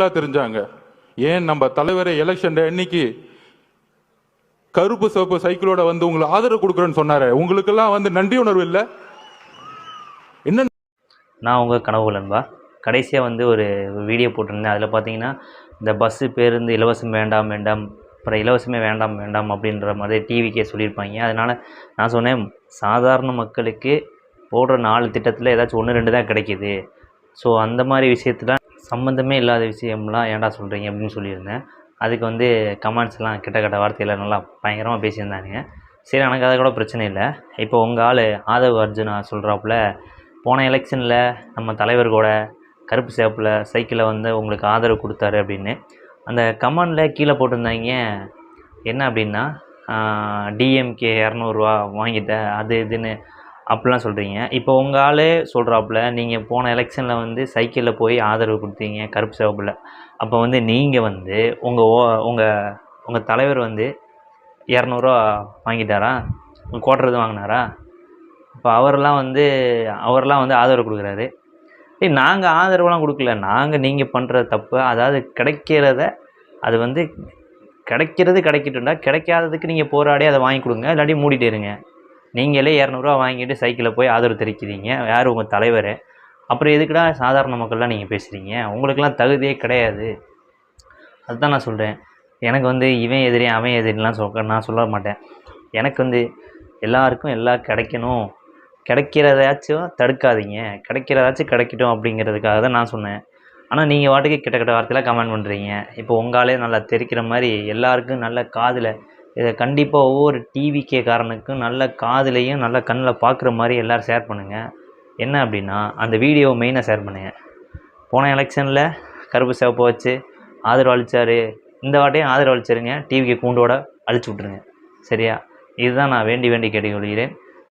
தெரிஞ்சாங்க. ஏன் நம்ம தலைவரை எலெக்ஷன் அன்னைக்கு கருப்பு சிவப்பு சைக்கிளோட வந்து உங்களுக்கு ஆதரவு கொடுக்குறேன்னு சொன்னாரு. உங்களுக்கெல்லாம் வந்து நன்றி உணர்வு இல்லை? என்ன? நான் உங்கள் கனவு நண்பா கடைசியாக வந்து ஒரு வீடியோ போட்டிருந்தேன். அதில் பார்த்தீங்கன்னா இந்த பஸ்ஸு பேருந்து இலவசம் வேண்டாம் வேண்டாம், அப்புறம் இலவசமே வேண்டாம் வேண்டாம் அப்படின்ற மாதிரி டிவிக்கே சொல்லியிருப்பாங்க. அதனால் நான் சொன்னேன், சாதாரண மக்களுக்கு போடுற 4 திட்டத்தில் ஏதாச்சும் 1 2 தான் கிடைக்கிது. ஸோ அந்த மாதிரி விஷயத்தில் சம்மந்தமே இல்லாத விஷயம்லாம் ஏன்டா சொல்கிறீங்க அப்படின்னு சொல்லியிருந்தேன். அதுக்கு வந்து கமெண்ட்ஸ்லாம் கிட்ட வார்த்தையில் நல்லா பயங்கரமாக பேசியிருந்தானுங்க. சரி, எனக்கு அதை கூட பிரச்சனை இல்லை. இப்போ உங்கள் ஆள் ஆதவ் அர்ஜுனா சொல்கிறாப்புல, போன எலெக்ஷனில் நம்ம தலைவர் கூட கருப்பு சேப்பில் சைக்கிளை வந்து உங்களுக்கு ஆதரவு கொடுத்தாரு அப்படின்னு அந்த கமெண்டில் கீழே போட்டிருந்தாங்க. என்ன அப்படின்னா, டிஎம்கே 200 வாங்கிட்ட அது இதுன்னு அப்படிலாம் சொல்கிறீங்க. இப்போ உங்கள் ஆளே சொல்கிறாப்புல, நீங்கள் போன எலெக்ஷனில் வந்து சைக்கிளில் போய் ஆதரவு கொடுத்தீங்க கருப்பு சிவப்பில். அப்போ வந்து நீங்கள் வந்து உங்கள் தலைவர் வந்து 200 வாங்கிட்டாரா? கோட்டுறது வாங்கினாரா? இப்போ அவரெல்லாம் வந்து ஆதரவு கொடுக்குறாரு. நாங்கள் ஆதரவுலாம் கொடுக்கல. நாங்கள் நீங்கள் பண்ணுற தப்பு, அதாவது கிடைக்கிறத அது வந்து கிடைக்கட்டும்டா, கிடைக்காததுக்கு நீங்கள் போராடி அதை வாங்கி கொடுங்க, இல்லாட்டி மூடிட்டு இருங்க. நீங்களே 200 வாங்கிட்டு சைக்கிளில் போய் ஆதரவு தெரிவிக்கிறீங்க. யார்? உங்கள் தலைவர். அப்புறம் எதுக்குடா சாதாரண மக்கள்லாம் நீங்கள் பேசுகிறீங்க? உங்களுக்கெல்லாம் தகுதியே கிடையாது. அதுதான் நான் சொல்கிறேன். எனக்கு வந்து இவன் எதிரி அவன் எதிரிலாம் நான் சொல்ல மாட்டேன். எனக்கு வந்து எல்லாருக்கும் எல்லாம் கிடைக்கணும், கிடைக்கிறதாச்சும் தடுக்காதீங்க, கிடைக்கிறதாச்சும் கிடைக்கட்டும் அப்படிங்கிறதுக்காக தான் நான் சொன்னேன். ஆனால் நீங்கள் வாட்டுக்கு கிட்ட வார்த்தையில் கமெண்ட் பண்ணுறீங்க. இப்போ உங்களாலே நல்லா தெரிக்கிற மாதிரி எல்லாருக்கும் நல்ல காதில், இதை கண்டிப்பாக ஒவ்வொரு டிவிகே காரனுக்கும் நல்ல காதுலையும் நல்ல கண்ணில் பார்க்குற மாதிரி எல்லோரும் ஷேர் பண்ணுங்கள். என்ன அப்படின்னா, அந்த வீடியோவை மெயினாக ஷேர் பண்ணுங்கள். போன எலெக்ஷனில் கருப்பு சிவப்பை வச்சு ஆதரவு அளித்தார், இந்த வாட்டையும் ஆதரவு அளிச்சிருங்க, டிவிகே கூண்டோட அழிச்சு விட்ருங்க. சரியா? இதுதான் நான் வேண்டி கேட்டுக்கொள்கிறேன்.